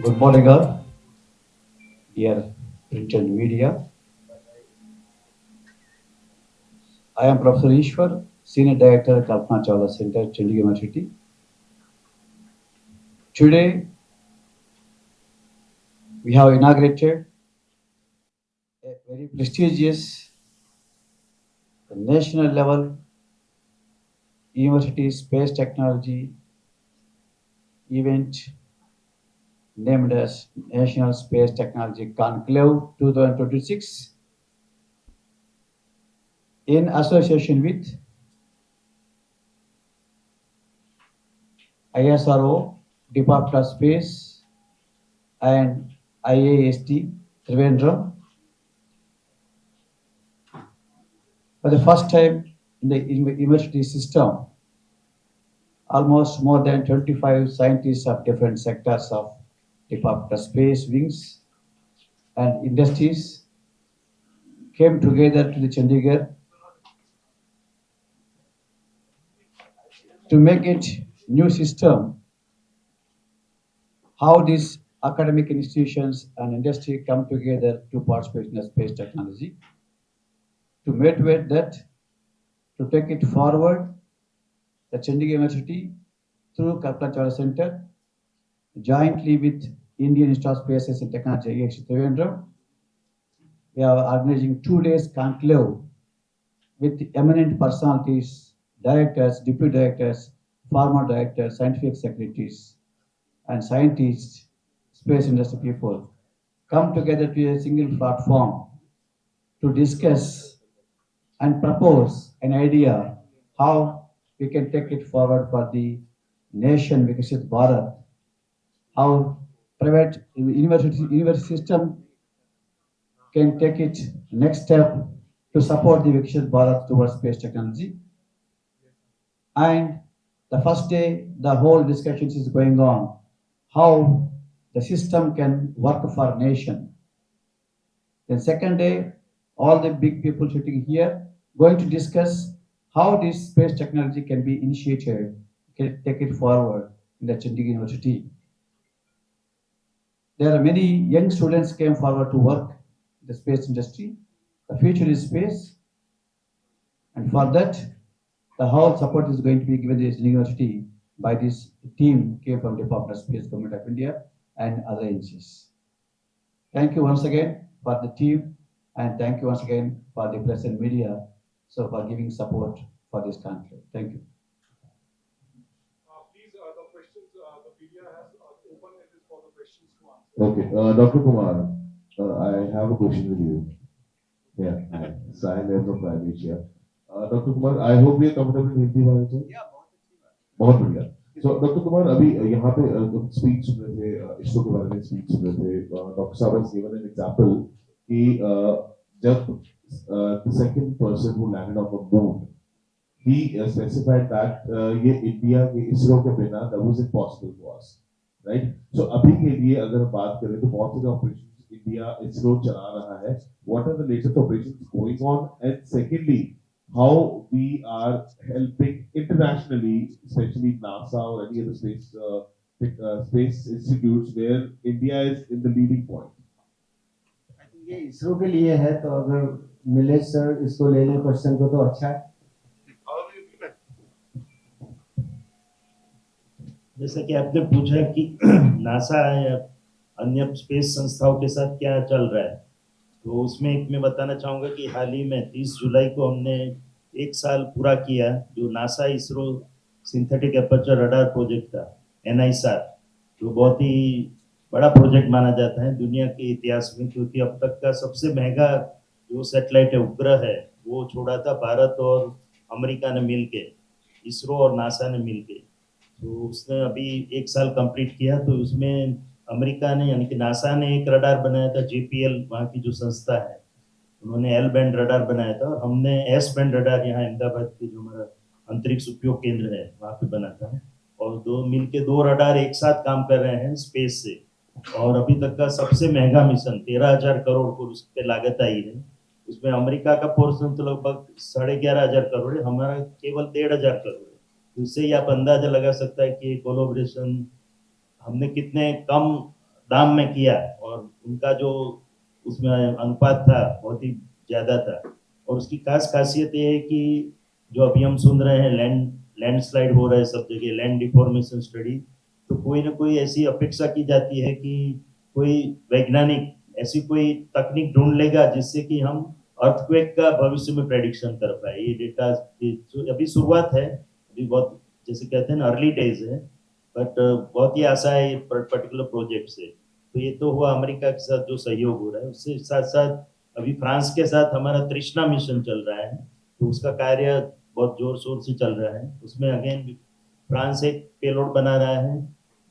Good morning, all, dear print and media. I am Professor Ishwar, Senior Director at Kalpana Chawla Center, Chandigarh University. Today, we have inaugurated a very prestigious national level university space technology event named as National Space Technology Conclave 2026 in association with ISRO, Department of Space, and IAST Trivandrum. For the first time in the university system, almost more than 25 scientists of different sectors of Department of Space wings and industries came together to the Chandigarh to make it new system. How these academic institutions and industry come together to participate in the space technology, to motivate that, to take it forward, the Chandigarh University through Kalpana Chawla Center, jointly with Indian Institute of Space and Technology, IISc Trivandrum, we are organizing 2 days conclave with eminent personalities, directors, deputy directors, former directors, scientific secretaries, and scientists, space industry people come together to a single platform to discuss and propose an idea how we can take it forward for the nation Viksit Bharat, how private university system can take it next step to support the Viksit Bharat towards space technology. And the first day, the whole discussions is going on how the system can work for nation. Then second day, all the big people sitting here going to discuss how this space technology can be initiated, can take it forward in the Chandigarh University. There are many young students came forward to work in the space industry. The future is space, and for that, the whole support is going to be given to this university by this team came from Department of Space, Government of India, and other agencies. Thank you once again for the team, and thank you once again for the press and media, so for giving support for this conclave. Thank you. Please, the questions, the media has opened it is for the questions to answer. Okay, Dr. Kumar, I have a question with you. Yeah, hi. Sahil है from Prime Asia. Dr. Kumar, I hope you are comfortable in Hindi में sir. बहुत बढ़िया. So, Dr. Kumar, अभी यहाँ पे speech सुन रहे थे, इसरो के बारे में स्पीच सुन रहे थे. डॉक्टर साहब has given an example कि जब the second person who landed on the moon, he specified that ये इंडिया के इसरो के बिना that was impossible for us, right? So अभी के लिए अगर हम बात करें तो बहुत सारे operations इंडिया इसरो चला रहा है. What are the latest operations going on? And secondly, how we are helping internationally, especially NASA or any other space institutes where India is in the leading point. ये इसरो के लिए है, तो अगर मिले सर इसको ले लें क्वेश्चन को तो अच्छा है. जैसा कि आपने पूछा कि नासा या अन्य स्पेस संस्थाओं के साथ क्या चल रहा है, तो उसमें एक मैं बताना चाहूँगा कि हाल ही में 30 जुलाई को हमने 1 साल पूरा किया जो NASA ISRO synthetic aperture radar project था, NISR, जो बहुत ही बड़ा प्रोजेक्ट माना जाता है दुनिया के इतिहास में, क्योंकि अब तक का सबसे महंगा जो सैटेलाइट है, उपग्रह है, वो छोड़ा था भारत और अमेरिका ने मिलके, इसरो और नासा ने मिलके. तो उसने अभी 1 साल कंप्लीट किया. तो उसमें अमेरिका ने यानी कि नासा ने एक रडार बनाया था, JPL वहाँ की जो संस्था है, उन्होंने L बैंड रडार बनाया था, और हमने S बैंड रडार यहाँ अहमदाबाद के जो हमारा अंतरिक्ष उपयोग केंद्र है वहाँ पे बना था. और दो मिलके 2 रडार एक साथ काम कर रहे हैं स्पेस से. और अभी तक का सबसे महंगा मिशन 13,000 करोड़ को उस पर लागत आई है. उसमें अमेरिका का पोर्शन तो लगभग 11,500 करोड़ है, हमारा केवल 1,500 करोड़ है. इससे ही आप अंदाजा लगा सकता है कि कोलैबोरेशन हमने कितने कम दाम में किया और उनका जो उसमें अनुपात था बहुत ही ज़्यादा था। और उसकी खास खासियत ये है कि जो अभी हम सुन रहे हैं लैंडस्लाइड हो रहा है सब जगह, लैंड डिफॉर्मेशन स्टडी, तो कोई ना कोई ऐसी अपेक्षा की जाती है कि कोई वैज्ञानिक ऐसी कोई तकनीक ढूंढ लेगा जिससे कि हम अर्थक्वेक का भविष्य में प्रेडिक्शन कर पाए। ये डेटा अभी शुरुआत है, अभी बहुत जैसे कहते हैं ना अर्ली डेज है, बट बहुत ही आशा है ये पर्टिकुलर प्रोजेक्ट से। तो ये तो हुआ अमेरिका के साथ जो सहयोग हो रहा है, उससे साथ साथ अभी फ्रांस के साथ हमारा तृष्णा मिशन चल रहा है, तो उसका कार्य बहुत जोर शोर से चल रहा है। उसमें अगेन फ्रांस एक पेलोड बना रहा है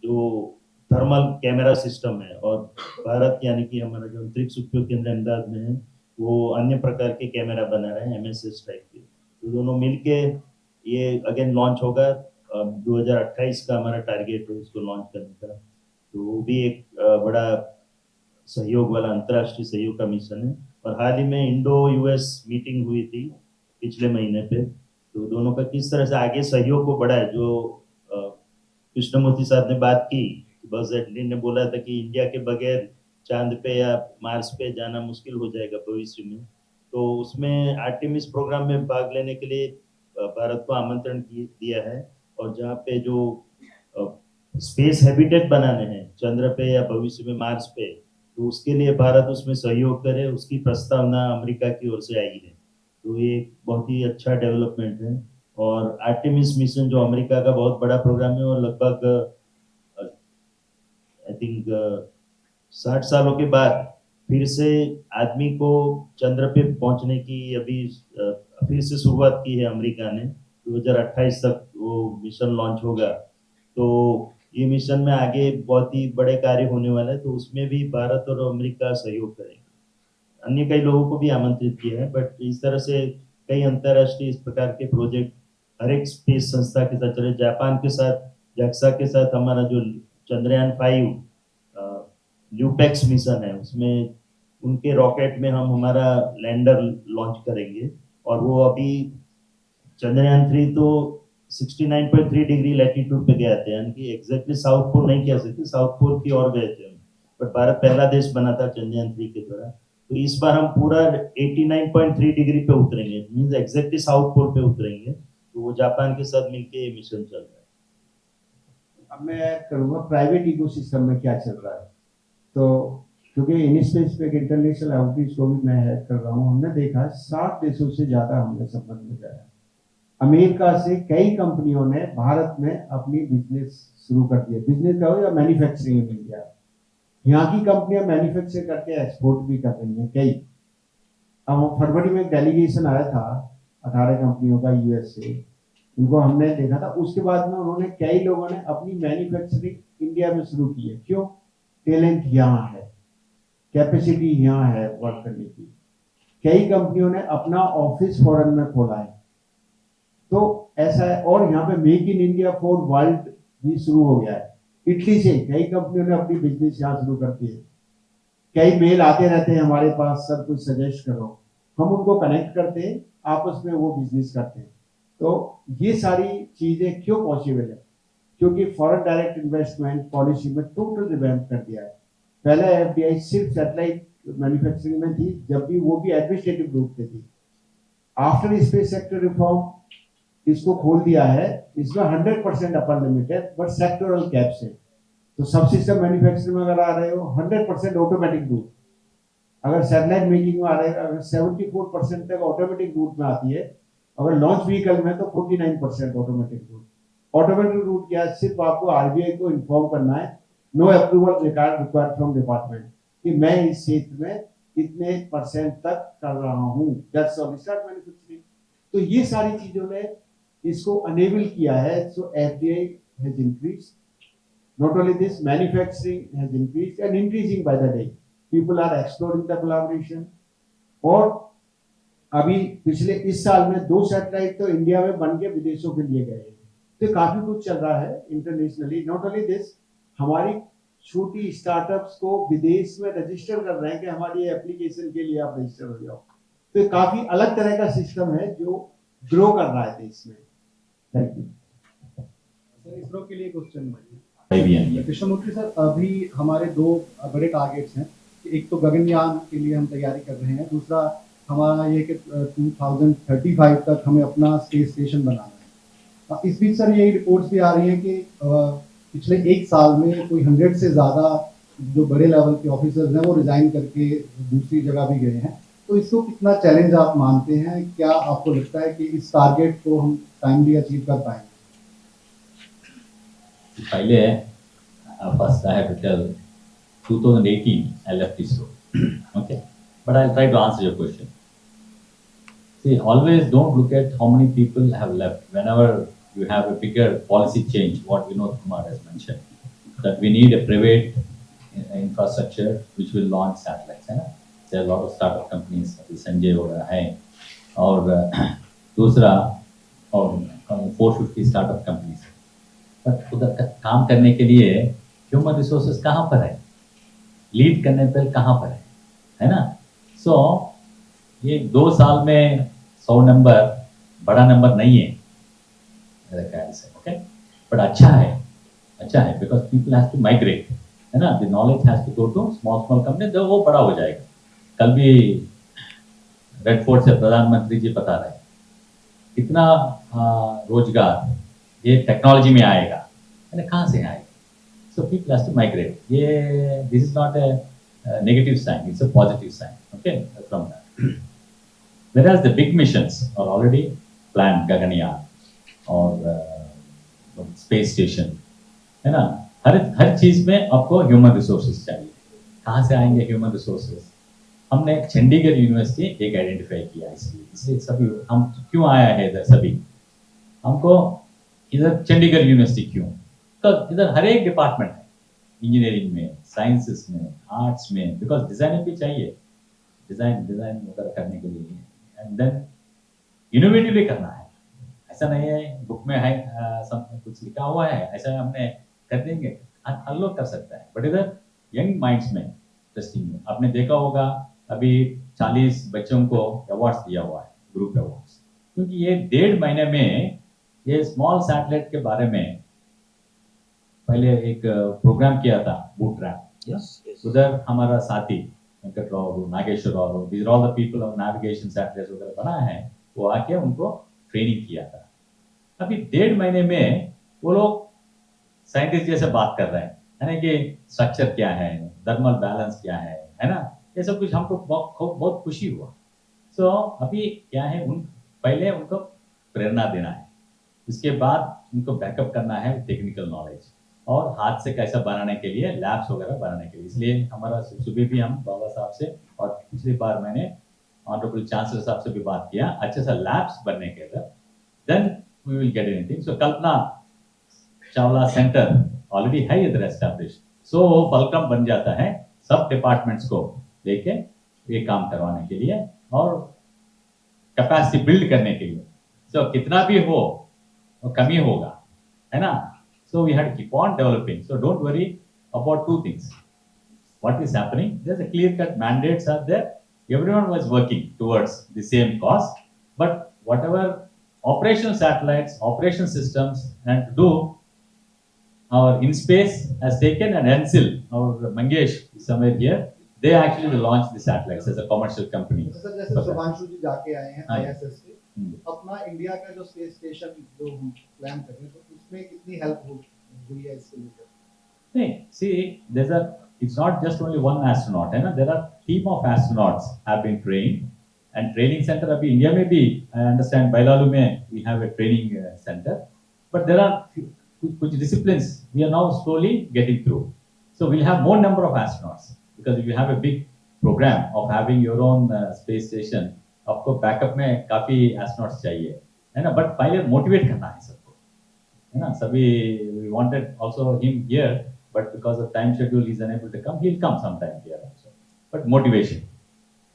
जो थर्मल कैमरा सिस्टम है, और भारत यानी कि हमारा जो अंतरिक्ष उपयोग केंद्र अहमदाबाद में है वो अन्य प्रकार के कैमरा बना रहे हैं एमएसएस टाइप के। तो दोनों मिलके ये अगेन लॉन्च होगा। 2028 का हमारा टारगेट है उसको लॉन्च करने का। तो वो भी एक बड़ा सहयोग वाला अंतर्राष्ट्रीय सहयोग का मिशन है। और हाल ही में इंडो यूएस मीटिंग हुई थी पिछले महीने पे, तो दोनों का किस तरह से आगे सहयोग को बढ़ाए। जो कृष्णमूर्ति साहब ने बात की, बस एडलिन ने बोला था कि इंडिया के बगैर चांद पे या मार्स पे जाना मुश्किल हो जाएगा भविष्य में, तो उसमें आर्टेमिस प्रोग्राम में भाग लेने के लिए भारत को आमंत्रण दिया है। और जहाँ पे जो स्पेस हैबिटेट बनाने हैं चंद्र पे या भविष्य में मार्स पे, तो उसके लिए भारत उसमें सहयोग करे, उसकी प्रस्तावना अमेरिका की ओर से आई है। तो ये बहुत ही अच्छा डेवलपमेंट है। और आर्टेमिस मिशन जो अमेरिका का बहुत बड़ा प्रोग्राम है, और लगभग आई थिंक 60 सालों के बाद फिर से आदमी को चंद्र पे पहुंचने की अभी फिर से शुरुआत की है अमेरिका ने। 2028 तक वो मिशन लॉन्च होगा। तो ये मिशन में आगे बहुत ही बड़े कार्य होने वाले हैं, तो उसमें भी भारत और अमेरिका सहयोग करेंगे। अन्य कई लोगों को भी आमंत्रित किया है, बट इस तरह से कई अंतर्राष्ट्रीय इस प्रकार के प्रोजेक्ट हर एक स्पेस संस्था के साथ चले। जापान के साथ JAXA के साथ हमारा जो चंद्रयान 5 ल्यूपेक्स मिशन है, उसमें उनके रॉकेट में हम हमारा लैंडर लॉन्च करेंगे। और वो अभी चंद्रयान 3 तो 69.3 डिग्री लैटिट्यूड पे गए थे, यानी कि एग्जैक्टली साउथ पोल नहीं कह सकते, साउथ पोल की ओर गए थे हम, बट भारत पहला देश बना था चंद्रयान 3 के द्वारा। तो इस बार हम पूरा 89.3 डिग्री पे उतरेंगे, मींस एग्जैक्टली साउथ पोल पे उतरेंगे। तो वो जापान के साथ मिलके ये मिशन चल रहा है। अब मैं करूँगा प्राइवेट इकोसिस्टम में क्या चल रहा है। तो क्योंकि इनिस्पेस पे इंटरनेशनल आउटरीच को भी मैं हेड कर रहा हूँ, हमने देखा 60 देशों से ज्यादा हमने संबंध लगाया। अमेरिका से कई कंपनियों ने भारत में अपनी बिजनेस शुरू कर दिया, बिजनेस का हो या मैन्युफैक्चरिंग इन इंडिया। यहाँ की कंपनियां मैन्युफैक्चर करके एक्सपोर्ट भी कर रही हैं कई। अब फरवरी में एक डेलीगेशन आया था 18 कंपनियों का यूएस से, उनको हमने देखा था। उसके बाद में उन्होंने कई लोगों ने अपनी मैन्युफैक्चरिंग इंडिया में शुरू की है। क्यों? टैलेंट यहाँ है, कैपेसिटी यहाँ है वर्क करने की। कई कंपनियों ने अपना ऑफिस फॉरेन में खोला है, तो ऐसा है। और यहाँ पे make in India for world भी शुरू हो गया है। इटली से कई कंपनियों ने अपनी बिजनेस यहाँ शुरू कर दी है। कई मेल आते रहते हैं हमारे पास, सर कुछ सजेस्ट करो, हम उनको कनेक्ट करते हैं, आपस में वो बिजनेस करते हैं। तो ये सारी चीजें क्यों पॉसिबल है? क्योंकि फॉरेन डायरेक्ट इन्वेस्टमेंट पॉलिसी में टोटल रिवैम्प कर दिया है। पहले एफडीआई सिर्फ सैटेलाइट मैन्युफैक्चरिंग में थी, जब भी वो भी एडमिनिस्ट्रेटिव रूप से थी। आफ्टर स्पेस सेक्टर रिफॉर्म इसको खोल दिया है, इसमें 100% अपर लिमिट है, बट सेक्टोरल कैप्स है। तो सब सिस्टम मैन्युफैक्चरिंग में अगर आ रहे हो 100% ऑटोमेटिक रूट, अगर सैटेलाइट मेकिंग में आ रहे हो, अगर 74% तक ऑटोमेटिक रूट में आती है, अगर लॉन्च व्हीकल में तो 49% ऑटोमेटिक रूट। ऑटोमेटिक रूट क्या है? सिर्फ आपको आरबीआई को इन्फॉर्म करना है, no approval required from department, कि मैं इस क्षेत्र में इतने % तक कर रहा हूँ, दैट्स ऑल, स्टार्ट मैन्युफैक्चरिंग। तो ये सारी चीजों ने इसको अनेबल किया है। So FDI has increased, not only this, manufacturing has increased and increasing by the day. People are exploring the collaboration. और अभी पिछले इस साल में 2 सैटेलाइट तो इंडिया में बन के विदेशों के लिए गए हैं। तो काफी कुछ चल रहा है इंटरनेशनली। नॉट ओनली दिस, हमारी छोटी स्टार्टअप्स को विदेश में रजिस्टर कर रहे हैं कि हमारी एप्लीकेशन के लिए आप रजिस्टर हो जाओ। तो काफी अलग तरह का सिस्टम है जो ग्रो कर रहा है देश में। Thank you. सर, इसरो के लिए क्वेश्चन है। IBM. कृष्णमूर्ति सर, अभी हमारे दो बड़े टारगेट्स हैं। एक तो गगनयान के लिए हम तैयारी कर रहे हैं, दूसरा हमारा ये कि 2035 तक हमें अपना स्पेस स्टेशन बनाना है। इस बीच सर ये रिपोर्ट्स भी आ रही हैं कि पिछले एक साल में कोई 100 से ज़्यादा जो बड़े लेवल के ऑफिसर्स हैं वो रिजाइन करके दूसरी जगह भी गए हैं। तो इसको कितना चैलेंज आप मानते हैं? क्या आपको लगता है कि इस टारगेट को हम टाइमली अचीव कर पाएंगे? पहले first I have to tell 2018 I left ISRO. Okay, but I'll try to answer your question. See, always don't look at how many people have left. Whenever you have a bigger policy change, what Vinod Kumar has mentioned, that we need a private infrastructure which will launch satellites. है ना? There are a lot of startup companies, अभी संजय हो रहा है, और दूसरा और 450 startup companies. But उधर काम करने के लिए ह्यूमन रिसोर्सेज कहाँ पर है, लीड करने पर कहाँ पर है ना? सो ये 2 साल में 100 नंबर बड़ा नंबर नहीं है मेरे ख्याल से. ओके, बट अच्छा है because people has to migrate, है ना? The knowledge has to go to small company, तो वो बड़ा हो जाएगा. कल भी रेड फोर्ट से प्रधानमंत्री जी बता रहे कितना रोजगार ये टेक्नोलॉजी में आएगा, है ना? कहाँ से आएगा? So people has to migrate. ये this is not a negative sign, it's a positive sign. Okay, from that. Whereas the big missions are already planned, Gaganyaan और स्पेस स्टेशन, है ना? हर चीज में आपको ह्यूमन रिसोर्सेज चाहिए. कहाँ से आएंगे ह्यूमन रिसोर्सेज? हमने चंडीगढ़ यूनिवर्सिटी एक आइडेंटिफाई किया, इसलिए सभी हम क्यों आया है इधर, सभी हमको इधर चंडीगढ़ यूनिवर्सिटी क्यों? तो इधर हर एक डिपार्टमेंट है, इंजीनियरिंग में, साइंसेस में, आर्ट्स में, बिकॉज डिजाइनर भी चाहिए, डिजाइन वगैरह करने के लिए. एंड देन इनोवेटिवली करना है. ऐसा नहीं है बुक में है सब कुछ लिखा हुआ है ऐसा हमने कर देंगे, हर लोग कर सकता है. बट इधर यंग माइंड्स में इंटरेस्टिंग है. आपने देखा होगा अभी 40 बच्चों को अवार्ड्स दिया हुआ है, ग्रुप अवार्ड्स, क्योंकि ये 1.5 महीने में ये स्मॉल सैटेलाइट के बारे में पहले एक प्रोग्राम किया था, बूट रैप. उधर हमारा साथी Venkat Rao, Nageshwar Rao, these are all the people of navigation satellites वगैरह बना है, वो आके उनको ट्रेनिंग किया था. अभी 1.5 महीने में वो लोग साइंटिस्ट जैसे बात कर रहे हैं, है ना? कि स्ट्रक्चर क्या है, थर्मल बैलेंस क्या है ना? ये सब कुछ हमको बहुत खुशी हुआ. सो अभी क्या है, पहले उनको प्रेरणा देना है, उसके बाद उनको बैकअप करना है टेक्निकल नॉलेज, और हाथ से कैसा बनाने के लिए लैब्स वगैरह बनाने के लिए. इसलिए हमारा सुबह भी हम बाबा साहब से, और पिछली बार मैंने ऑनरेबल चांसलर साहब से भी बात किया, अच्छे से लैब्स बनने के लिए, then we will get anything. So Kalpana Chawla centre already है इधर एस्टैब्लिश, सो फलक्रम बन जाता है सब डिपार्टमेंट्स को लेके ये काम करवाने के लिए और कैपेसिटी बिल्ड करने के लिए. सो कितना भी हो वो कमी होगा, है ना? So we had to keep on developing. So don't worry about 2 things. What is happening? There's a clear-cut mandates are there. Everyone was working towards the same cause. But whatever operational satellites, operation systems, and to do, our InSpace has taken, and Ensil, our Mangesh is somewhere here. They actually will launch the satellites as a commercial company. Sir जैसे सुभांशु जी जाके आए हैं हाँ। ISS से, अपना India का जो space station जो हम प्लान कर रहे हैं, तो उसमें कितनी हेल्प हुई है इसके लिए? नहीं, see, it's not just only one astronaut, है ना? There are team of astronauts have been trained, and training center अभी इंडिया में भी, I understand Bailalu में we have a training center, but there are कुछ disciplines we are now slowly getting through. So we'll have more number of astronauts, because if you have a big program of having your own space station, आपको backup में काफी astronauts चाहिए, है ना? But पहले motivate करना है सबको, है ना? सभी we wanted also him here, but because of time schedule he is unable to come. He'll come sometime here also. But motivation,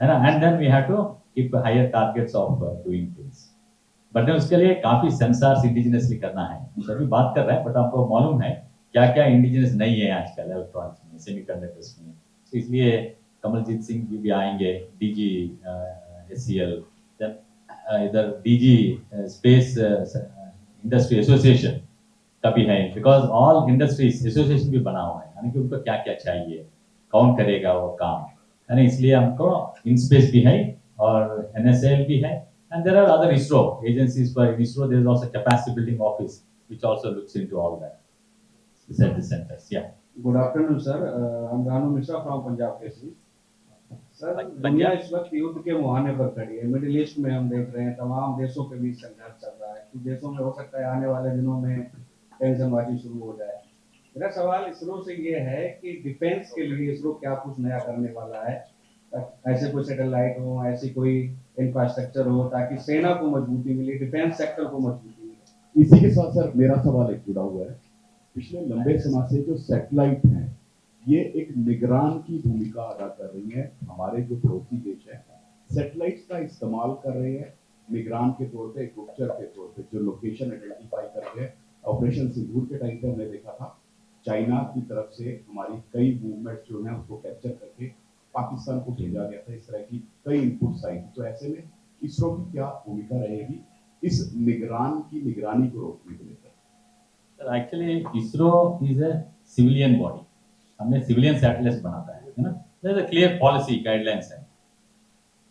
है ना? And then we have to keep higher targets of doing things. But then उसके लिए काफी sensors indigenously करना है. सभी बात कर रहे हैं, बट आपको मालूम है क्या क्या इंडिजिनस नहीं है आजकल इलेक्ट्रॉनिक्स में, सेमीकंडक्टर्स में. तो इसलिए कमलजीत सिंह जी भी आएंगे, DG SCL, then इधर DG स्पेस इंडस्ट्री एसोसिएशन, कभी है, बिकॉज ऑल इंडस्ट्रीज एसोसिएशन भी बना हुआ है, यानी कि उनको क्या क्या चाहिए, कौन करेगा वो काम, यानी इसलिए हमको INSPACe भी है और NSAL भी है, and there are other ISRO agencies. For ISRO there is also capacity building office which also looks into all that beside the centers. Yeah. Good afternoon sir, हम रानू मिश्रा फ्रॉम पंजाब केसरी। सर, पंजाब- दुनिया इस वक्त युद्ध के मुहाने पर खड़ी है। मिडिल ईस्ट में हम देख रहे हैं तमाम देशों के बीच संघर्ष चल रहा है। कुछ देशों में हो सकता है आने वाले दिनों में टेंशनबाजी शुरू हो जाए। मेरा सवाल इसरो से ये है कि डिफेंस के लिए इसरो क्या कुछ नया करने वाला है? ऐसे कोई सैटेलाइट हो, ऐसी कोई इंफ्रास्ट्रक्चर हो ताकि सेना को मजबूती मिले, डिफेंस सेक्टर को मजबूती मिले। इसी के साथ सर मेरा सवाल एक जुड़ा हुआ है। पिछले लंबे समय से जो सैटेलाइट हैं ये एक निगरान की भूमिका अदा कर रही है। हमारे जो पड़ोसी देश हैं सैटेलाइट्स का इस्तेमाल कर रहे हैं निगरान के तौर पे, गुप्तचर के तौर पे, जो लोकेशन आइडेंटिफाई करते हैं। ऑपरेशन सिंदूर के टाइम पे हमने देखा था चाइना की तरफ से हमारी कई मूवमेंट्स जो है उसको कैप्चर करके पाकिस्तान को भेजा गया था। इस तरह की कई इनपुट्स आई थी। तो ऐसे में इसरो की क्या भूमिका रहेगी इस निगरानी को रोकने के लिए? Actually, ISRO is a civilian body. हमने सिविलियन सैटेलाइट्स बनाता है ना, there's a clear policy guidelines है।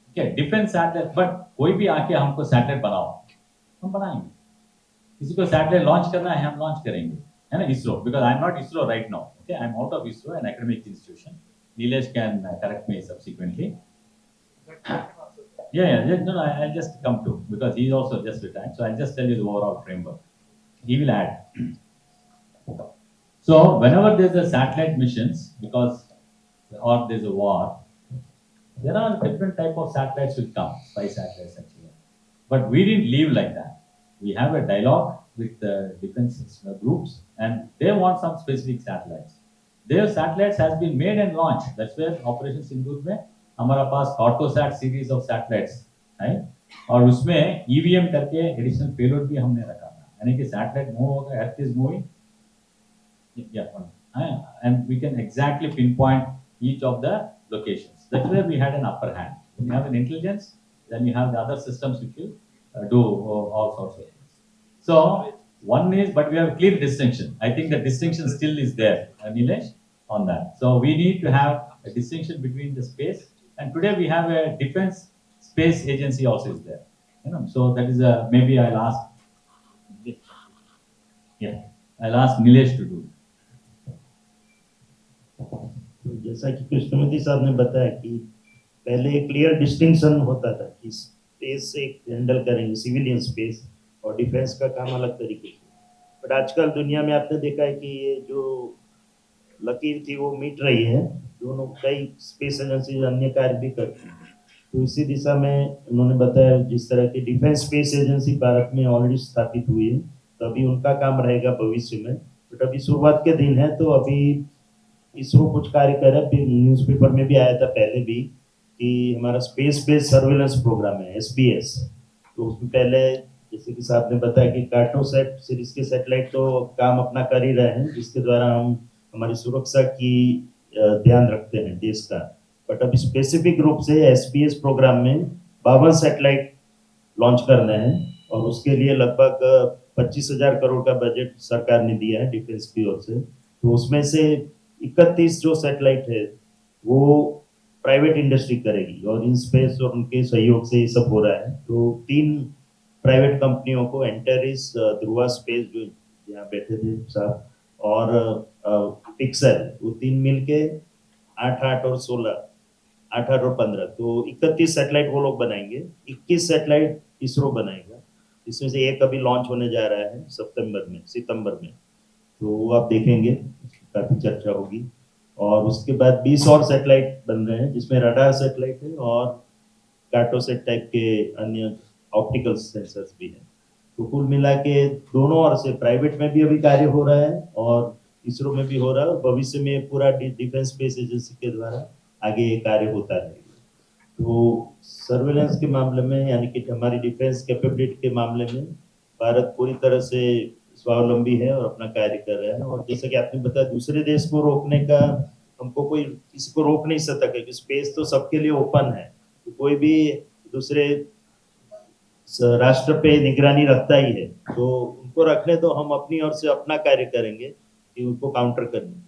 ठीक है, डिफेंस सैटेलाइट, बट कोई भी आके हमको सैटेलाइट बनाओ, हम बनाएंगे। किसी को सैटेलाइट लॉन्च करना है हम लॉन्च करेंगे, है ना। ISRO, because I am not ISRO right now, okay, I am out of ISRO, an academic institution. Nilesh can correct me subsequently. No, I'll just come to, because he is also just retired, so I'll just tell you the overall framework. He will add. So whenever there's a satellite missions, or there's a war, there are different type of satellites will come, spy satellites actually. But we didn't leave like that. We have a dialogue with the defense groups, and they want some specific satellites. Their satellites has been made and launched. That's where Operation Sindoor में हमारा पास Cartosat series of satellites है, और उसमें EVM करके additional payload भी हमने रखा था, यानी कि सैटेलाइट मूव होगा, earth is moving, and we can exactly pinpoint each of the locations. That's where we had an upper hand. When you have an intelligence, then you have the other systems which will do all sorts of things. So one is, but we have a clear distinction. I think the distinction still is there, Nilesh, on that. So we need to have a distinction between the space, and today we have a defense space agency also is there. You know, so that is maybe I'll ask Nilesh to do. तो जैसा कि कृष्णमूर्ति साहब ने बताया कि पहले clear distinction होता था कि स्पेस एक हैंडल करेंगे सिविलियन स्पेस, और डिफेंस का काम अलग तरीके से। बट आजकल दुनिया में आपने देखा है कि ये जो लकीर थी वो मिट रही है। दोनों कई स्पेस एजेंसी अन्य कार्य भी करती हैं। तो इसी दिशा में उन्होंने बताया जिस तरह की डिफेंस स्पेस एजेंसी भारत में ऑलरेडी स्थापित हुई है, तो अभी उनका काम रहेगा भविष्य में। बट अभी शुरुआत के दिन है, तो अभी इसरो कुछ कार्य कर रहा है। न्यूज़पेपर में भी आया था पहले भी कि हमारा स्पेस बेस्ड सर्विलेंस प्रोग्राम है SBS। तो उसमें पहले जैसे कि साहब ने बताया कि कार्टोसैट सीरीज के सैटेलाइट तो काम अपना कर ही रहे हैं, जिसके द्वारा हम हमारी सुरक्षा की ध्यान रखते हैं देश का। बट अभी स्पेसिफिक रूप से SBS प्रोग्राम में 52 सैटेलाइट लॉन्च करने हैं, और उसके लिए लगभग 25,000 करोड़ का बजट सरकार ने दिया है डिफेंस की ओर से। तो उसमें से 31 जो सैटेलाइट है वो प्राइवेट इंडस्ट्री करेगी, और INSPACe और उनके सहयोग से ये सब हो रहा है। तो 3 प्राइवेट कंपनियों को, एंटेरिस, ध्रुवा स्पेस जो यहाँ बैठे थे साहब, और पिक्सल, वो 3 मिलके 8 और 16, 8 और 15, तो 31 सैटेलाइट वो लोग बनाएंगे। 21 सैटेलाइट इसरो बनाएगा, इसमें से एक अभी लॉन्च होने जा रहा है सितंबर में। तो वो आप देखेंगे, काफी चर्चा होगी। और उसके बाद 20 और सैटेलाइट बन रहे हैं, जिसमें रडार सैटेलाइट है और कार्टोसैट टाइप के अन्य ऑप्टिकल सेंसर्स भी हैं। तो कुल मिला के दोनों ओर से प्राइवेट में भी अभी कार्य हो रहा है और इसरो में भी हो रहा है, और भविष्य में पूरा डिफेंस स्पेस एजेंसी के द्वारा आगे ये कार्य होता रहेगा। तो सर्वेलेंस के मामले में, यानी कि हमारी डिफेंस कैपेबिलिटी के मामले में भारत पूरी तरह से स्वावलंबी है और अपना कार्य कर रहा है। और जैसा कि आपने बताया, दूसरे देश को रोकने का हमको कोई किसी को रोक नहीं सकता, क्योंकि स्पेस तो सबके लिए ओपन है। तो कोई भी दूसरे राष्ट्र पे निगरानी रखता ही है, तो उनको उसको रखने दो, हम अपनी ओर से अपना कार्य करेंगे कि उनको काउंटर करने।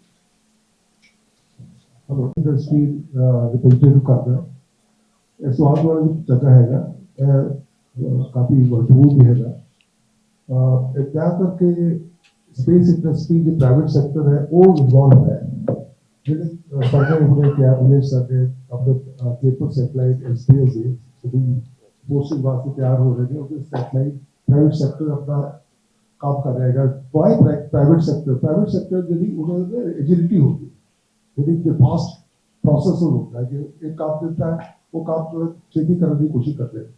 इंडस्ट्री रिप्रेजेंटेटिव कर रहा है स्वाद वाला जो जगह हैगा काफी मजबूत भी हैगा क्या करके स्पेस इंडस्ट्री जो प्राइवेट सेक्टर है वो इन्वॉल्व है ਜਿਹੜੇ ਸਾਡੇ ਉਹਦੇ ਕੈਬਨਿਟ ਸਾਡੇ ਆਪਣੇ ਪੇਪਰ ਸੈਟਲਾਈਟ ਐਸਪੀਐਸ ਦੇ ਸभी फोर्सेस वास्ते तैयार हो रहे हैं उसके सैटेलाइट प्राइवेट सेक्टर अपना काम कर रहेगा वाई प्राइवेट सेक्टर यदि उन्होंने एजिलिटी होगी यदि जो फास्ट प्रोसेस होता है कि एक काम देता है वो काम जो छेती करने की कोशिश करते हैं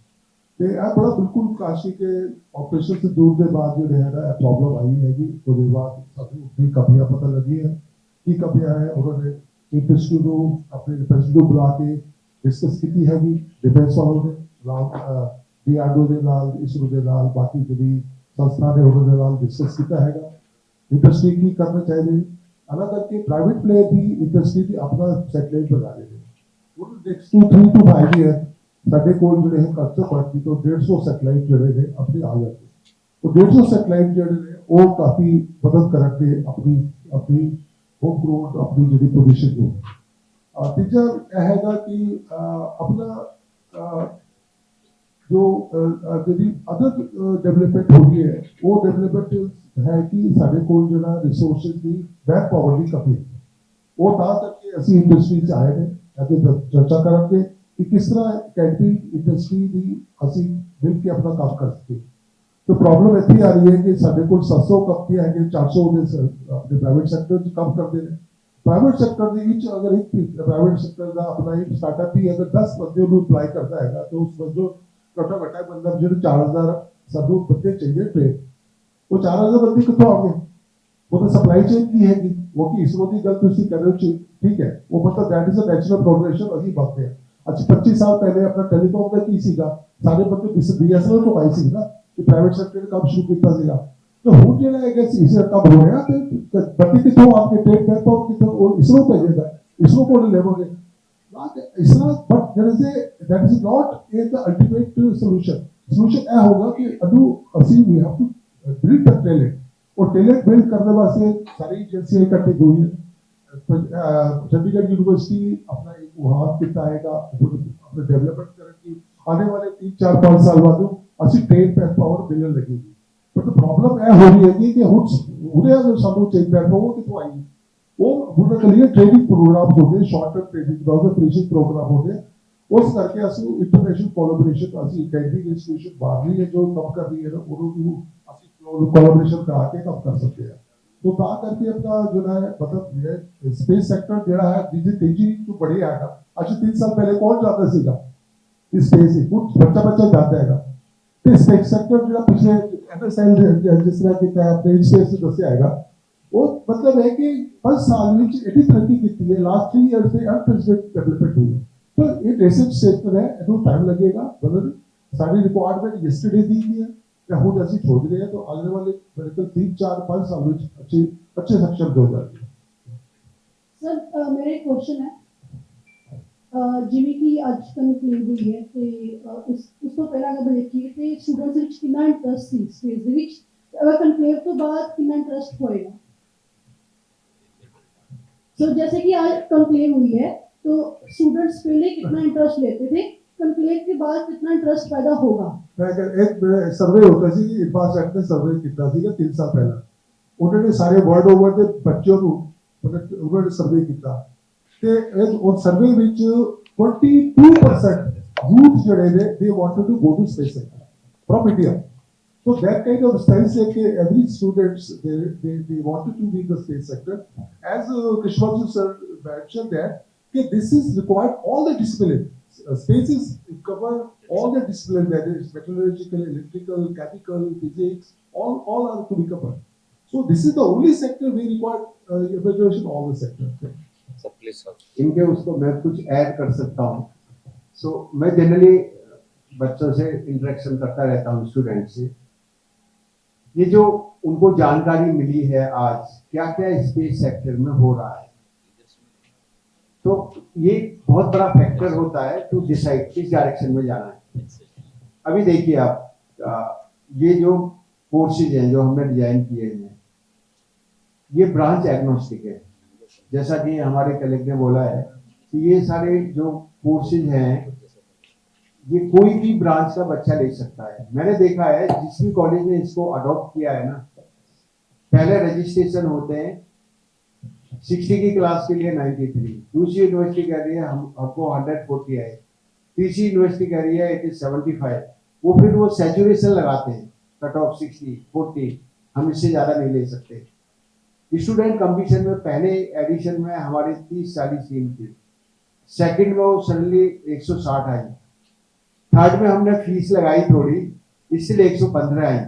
तो यह बड़ा बिल्कुल काशी के ऑपरेशन से दूर के बाद जो है प्रॉब्लम आई हैगी उसके बाद सभी कमियां पता लगी है की कमियां है उन्होंने इंडस्ट्री को अपने रिप्रेजेंटेटिव बुला के डिस्कस की हैगी डिफेंस वालों ने डीआरडीओ ਦੇ ਨਾਲ ਇਸਰੋ ਦੇ ਨਾਲ ਬਾਕੀ ਜਿਹੜੀ ਸੰਸਥਾ ਨੇ ਉਹਨਾਂ ਦੇ ਨਾਲ ਡਿਸਕਸ ਕੀਤਾ ਹੈਗਾ इंडस्ट्री की करना चाहिए अलग करके प्राइवेट प्लेयर भी इंडस्ट्री की अपना सैटेलाइट बना रहे हैं वो नेक्स्ट 3 to 5 ईयर ਸਾਡੇ ਕੋਲ ਜਿਹੜੇ ਹੈ ਘੱਟ ਤੋਂ ਘੱਟ ਤੋਂ 150 ਸੈਟਲਾਈਟ ਜਿਹੜੇ ਨੇ ਆਪਣੇ ਆ ਜਾਂਦੇ ਉਹ 150 ਸੈਟਲਾਈਟ ਜਿਹੜੇ ਨੇ ਉਹ ਕਾਫੀ ਮਦਦ ਕਰਨਗੇ ਆਪਣੀ ਹੋਮ ਗਰਾਊਂਡ ਆਪਣੀ ਜਿਹੜੀ ਪੋਜੀਸ਼ਨ ਨੂੰ ਤੀਜਾ ਇਹ ਹੈਗਾ ਕਿ ਆਪਣਾ जो यदि अदर डेवलपमेंट हो गई है वो डेवलपमेंट है कि साढ़े को जो रिसोर्सेज की मैन पावर की कमी है वो ना करके असं इंडस्ट्री से आए हैं चर्चा करेंगे कि किस तरह अकेडमी इंडस्ट्री की असं मिल के अपना काम कर सके तो प्रॉब्लम इतनी आ रही है कि साढ़े को 700 कंपनियां है 400 अपने प्राइवेट सेक्टर काम करते हैं प्राइवेट सेक्टर अगर एक प्राइवेट सेक्टर का अपना एक स्टार्टअप ही अगर 10 बंदे अप्लाई करता है तो उस बंदों घटा घटा मतलब जो 4000 साधु बंदे चाहिए ट्रेन वो 4000 बंदे कितों आ गए वो तो सप्लाई चेन की हैगी वो कि इसरो की गल तुसी कर रहे हो ठीक है वो मतलब that is a natural progression अभी बात है अच्छा 25 साल पहले अपना टेलीकॉम का की सीगा सारे बंदे बीएसएनएल तो आई सी ना कि प्राइवेट सेक्टर ने काम शुरू किया सीगा तो हुन जेड़ा है कि इसे कब हो रहा है बंदे कितों आपके ट्रेन पे तो कितों इसरो भेजेगा इसरो को लेवोगे it's not but there is that is not the ultimate solution यह होगा कि अनु असी we have to build the talent और talent build करने वास्ते सारी एजेंसियां इकट्ठी हुई है चंडीगढ़ यूनिवर्सिटी अपना एक वहां कितना आएगा अपने डेवलपमेंट करेगी आने वाले 3-4-5 साल बाद असी ट्रेन पे पावर मिलने लगेगी बट प्रॉब्लम यह हो रही है कि उन्हें अगर सानू चेंज प्लेटफॉर्म कितों आएगी वो बुढ़ा करिए ट्रेनिंग प्रोग्राम होते short term training training programme होते उस करके असू इंटरनेशनल कोलैबोरेशन असू अकेडमिक इंस्टीट्यूशन बाहर है जो काम कर रही है ना उन्होंने असू कोलैबोरेशन करा के काम कर सकते हैं तो ता करके अपना जो है मतलब स्पेस सेक्टर जेड़ा है जिस तेजी तो बढ़ी है आज 3 साल पहले कौन जाता सीगा इस स्पेस कुछ बच्चा जाता है तो स्पेस सेक्टर जो पिछले एफएसएल जिस तरह की अपने स्पेस से दस आएगा वो मतलब है कि 5 साल में एडी तरक्की की है लास्ट 3 इयर्स से अनप्रेसिडेंटेड डेवलपमेंट हुई तो ये रिसर्च सेक्टर है इसको टाइम लगेगा मतलब सारी रिक्वायरमेंट यस्टरडे दी गई है या हो जैसी छोड़ रहे हैं तो आने वाले मेडिकल 3-4-5 साल में अच्छे सक्षम हो जाएंगे सर मेरा एक क्वेश्चन है जिਵੇਂ कि ਅੱਜ ਕਨਕਲੇਵ ਹੋਈ ਹੈ ਤੇ ਉਸ ਤੋਂ ਪਹਿਲਾਂ ਅਗਰ ਦੇਖੀਏ ਤੇ ਸਟੂਡੈਂਟਸ ਵਿੱਚ ਕਿੰਨਾ ਇੰਟਰਸਟ ਸੀ ਸਪੇਸ ਦੇ ਵਿੱਚ ਅਗਰ ਕਨਕਲੇਵ ਤੋਂ ਬਾਅਦ ਕਿੰਨਾ ਇੰਟਰਸਟ ਹੋਏਗਾ सो जैसे कि आज कंक्लेव हुई है तो स्टूडेंट्स पहले कितना इंटरेस्ट लेते थे कंक्लेव के बाद कितना इंटरेस्ट पैदा होगा एक सर्वे होता सी इनफास्ट एक्ट ने सर्वे किया सीगा 3 साल पहला उन्होंने सारे वर्ल्ड ओवर के बच्चों को उन्होंने सर्वे किया ते उस सर्वे ਵਿੱਚ 22% यूथ ਜਿਹੜੇ ਨੇ they wanted to go to space sector from India so that kind of studies like every students they wanted to be in the space sector as Krishnaji sir mentioned that this is required all the disciplines spaces cover all the disciplines that is metallurgical electrical chemical physics all are to be covered so this is the only sector we require evaluation all the sectors इनके उसको मैं कुछ add कर सकता हूँ सो मैं generally बच्चों से इंटरेक्शन करता रहता हूँ स्टूडेंट से ये जो उनको जानकारी मिली है आज क्या क्या स्पेस सेक्टर में हो रहा है तो ये बहुत बड़ा फैक्टर होता है टू डिसाइड किस डायरेक्शन में जाना है अभी देखिए आप ये जो कोर्सेज हैं जो हमने डिजाइन किए हैं, ये ब्रांच एग्नोस्टिक है। जैसा कि हमारे कलीग ने बोला है कि ये सारे जो कोर्सेज हैं ये कोई भी ब्रांच का बच्चा ले सकता है। मैंने देखा है जिस भी कॉलेज ने इसको अडॉप्ट किया है ना, पहले रजिस्ट्रेशन होते हैं 60 की क्लास के लिए 93, दूसरी यूनिवर्सिटी कह रही है हमको 140 है, तीसरी यूनिवर्सिटी कह रही है इट इज 75, वो फिर वो सैचुरेशन लगाते हैं कट ऑफ 60 40, हम इससे ज्यादा नहीं ले सकते। स्टूडेंट कंपटीशन में पहले एडिशन में हमारे 30-40 टीम थी, सेकंड में वो सडनली 160 आई, थर्ड में हमने फीस लगाई थोड़ी, इसलिए 115 आई।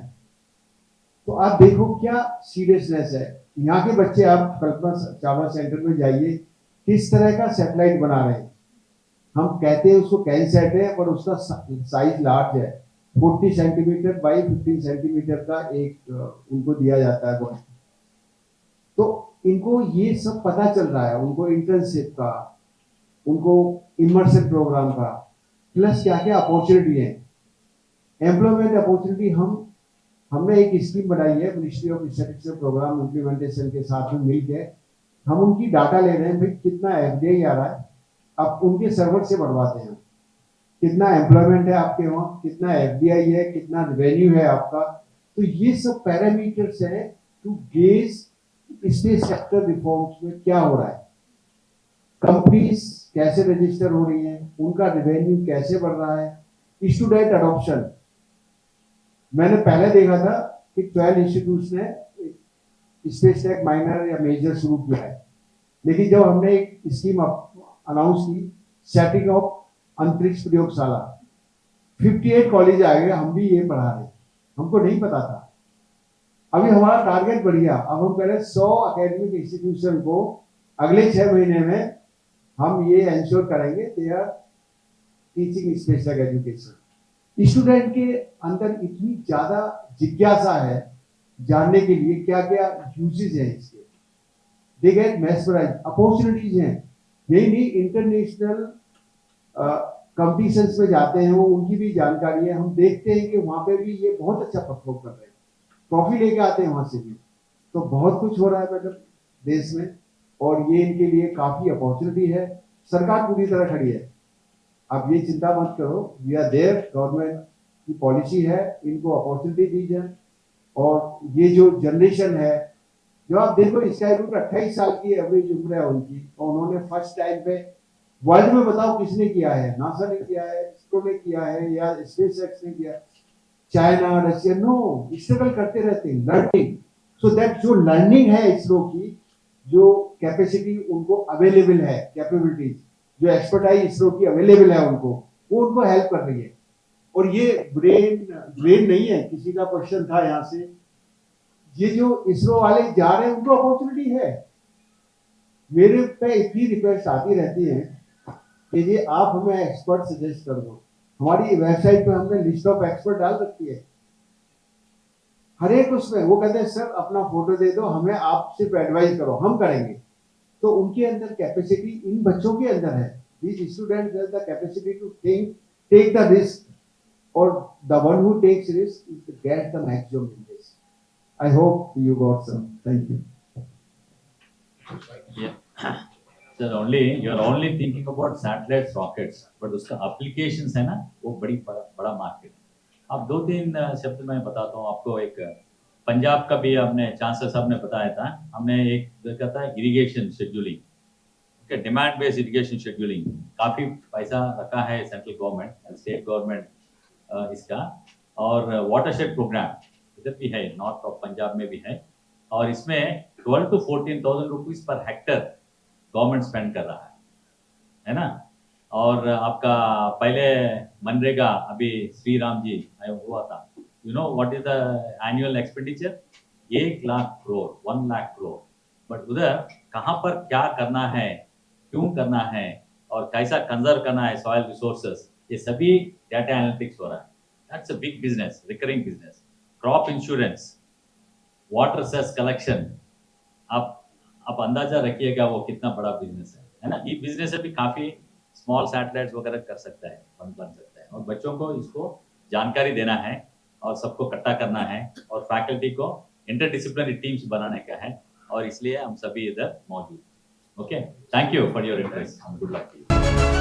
तो आप देखो क्या सीरियसनेस है। यहाँ के बच्चे, आप कल्पना चावला सेंटर में जाइए, किस तरह का सैटेलाइट बना रहे हैं। हम कहते हैं उसको कैनसेट है, पर उसका साइज लार्ज है, 40 सेंटीमीटर बाई 15 सेंटीमीटर का एक उनको दिया जाता है बॉक्स। तो इनको ये सब पता चल रहा है, उनको इंटर्नशिप का, उनको इमर्सिव प्रोग्राम का, प्लस क्या क्या अपॉर्चुनिटी है, एम्प्लॉयमेंट अपॉर्चुनिटी। हमने एक स्कीम बनाई है ministry of statistics programme implementation के साथ में मिलकर, हम उनकी डाटा ले रहे हैं भाई कितना एफडीआई आ रहा है, अब उनके सर्वर से बढ़वाते हैं कितना एम्प्लॉयमेंट है आपके वहाँ, कितना एफडीआई है, कितना रेवेन्यू है आपका। तो ये सब पैरामीटर्स है to gauge space sector reforms में क्या हो रहा है, कंपनीज कैसे रजिस्टर हो रही हैं, उनका रेवेन्यू कैसे बढ़ रहा है, स्टूडेंट अडॉप्शन। मैंने पहले देखा था कि 12 इंस्टीट्यूट्स ने स्पेस टेक माइनर या मेजर शुरू किया है, लेकिन जब हमने एक स्कीम अनाउंस की सेटिंग ऑफ अंतरिक्ष प्रयोगशाला, 58 कॉलेज आ गए, हम भी ये पढ़ा रहे, हमको नहीं पता था। अभी हमारा टारगेट बढ़ गया, अब हम कह रहे 100 एकेडमिक इंस्टीट्यूशन को अगले 6 महीने में हम ये एंश्योर करेंगे they are teaching space tech education. Student के अंदर इतनी ज्यादा जिज्ञासा है जानने के लिए क्या क्या यूजेज है इसके, दे गेट मेस्मराइज, अपॉर्चुनिटीज हैं। यही नहीं, इंटरनेशनल कंपटीशंस में जाते हैं वो, उनकी भी जानकारी है। हम देखते हैं कि वहां पे भी ये बहुत अच्छा परफॉर्म कर रहे हैं, ट्रॉफी लेके आते हैं वहां से भी। तो बहुत कुछ हो रहा है मैडम देश में, और ये इनके लिए काफी अपॉर्चुनिटी है। सरकार पूरी तरह खड़ी है, आप ये चिंता मत करो, वी आर देयर, गवर्नमेंट की पॉलिसी है, इनको अपॉर्चुनिटी दी जाए। और ये जो जनरेशन है, जो आप देखो स्काई रूट 28 साल की एवरेज उम्र है उनकी, और उन्होंने फर्स्ट टाइम पे वर्ल्ड में, बताओ किसने किया है, नासा ने किया है, इसरो ने किया है, या स्पेस एक्स ने किया, चाइना, रशिया, नो, स्ट्रगल करते रहते हैं, लर्निंग। सो दैट जो लर्निंग है इसरो की, जो कैपेसिटी उनको अवेलेबल है, कैपेबिलिटीज, जो एक्सपर्टाइज इसरो की अवेलेबल है उनको, वो उनको हेल्प कर रही है। और ये ब्रेन नहीं है, किसी का क्वेश्चन था यहाँ से, ये जो इसरो वाले जा रहे हैं उनको अपॉर्चुनिटी है। मेरे पे इतनी रिक्वेस्ट आती रहती है कि ये आप हमें एक्सपर्ट सजेस्ट कर दो। हमारी वेबसाइट पे हमने लिस्ट ऑफ एक्सपर्ट डाल रखी है, हर एक उसमें वो कहते हैं सर अपना फोटो दे दो हमें, आप सिर्फ एडवाइस करो, हम करेंगे। तो उनके अंदर कैपेसिटी इन बच्चों के अंदर है, these students have the capacity to think, take the risk, or the one who takes risk is to get the maximum in this. I hope you got some. Thank you. Yeah. Sir, you are only thinking about satellites, rockets, but उसका applications है ना, वो बड़ा market. अब 2-3 शब्द मैं बताता हूँ आपको। एक पंजाब का भी आपने चांसलर साहब ने बताया था, हमने एक देखा था irrigation scheduling, okay, demand based irrigation scheduling, काफ़ी पैसा रखा है सेंट्रल गवर्नमेंट, स्टेट गवर्नमेंट इसका, और वाटरशेड प्रोग्राम इधर भी है, नॉर्थ ऑफ पंजाब में भी है, और इसमें 12,000 to 14,000 rupees per hectare government spend कर रहा है ना। और आपका पहले मनरेगा, अभी श्री राम जी हुआ था, you know what is the annual expenditure, 1 lakh crore, 1 lakh crore. But उधर कहाँ पर क्या करना है, क्यों करना है, और कैसा कंजर्व करना है सॉइल रिसोर्सेस, ये सभी डाटा एनालिटिक्स हो रहा है। That's a big business, recurring business. Crop insurance, water cess collection, आप अंदाजा रखिएगा वो कितना बड़ा बिजनेस है ना। ये बिजनेस से भी काफ़ी स्मॉल सैटेलाइट्स वगैरह कर सकता है, बन सकता है, और बच्चों को इसको जानकारी देना है। और सबको इकट्ठा करना है और फैकल्टी को इंटरडिसिप्लिनरी टीम्स बनाने का है और इसलिए हम सभी इधर मौजूद। Okay, thank you for your interest, good luck.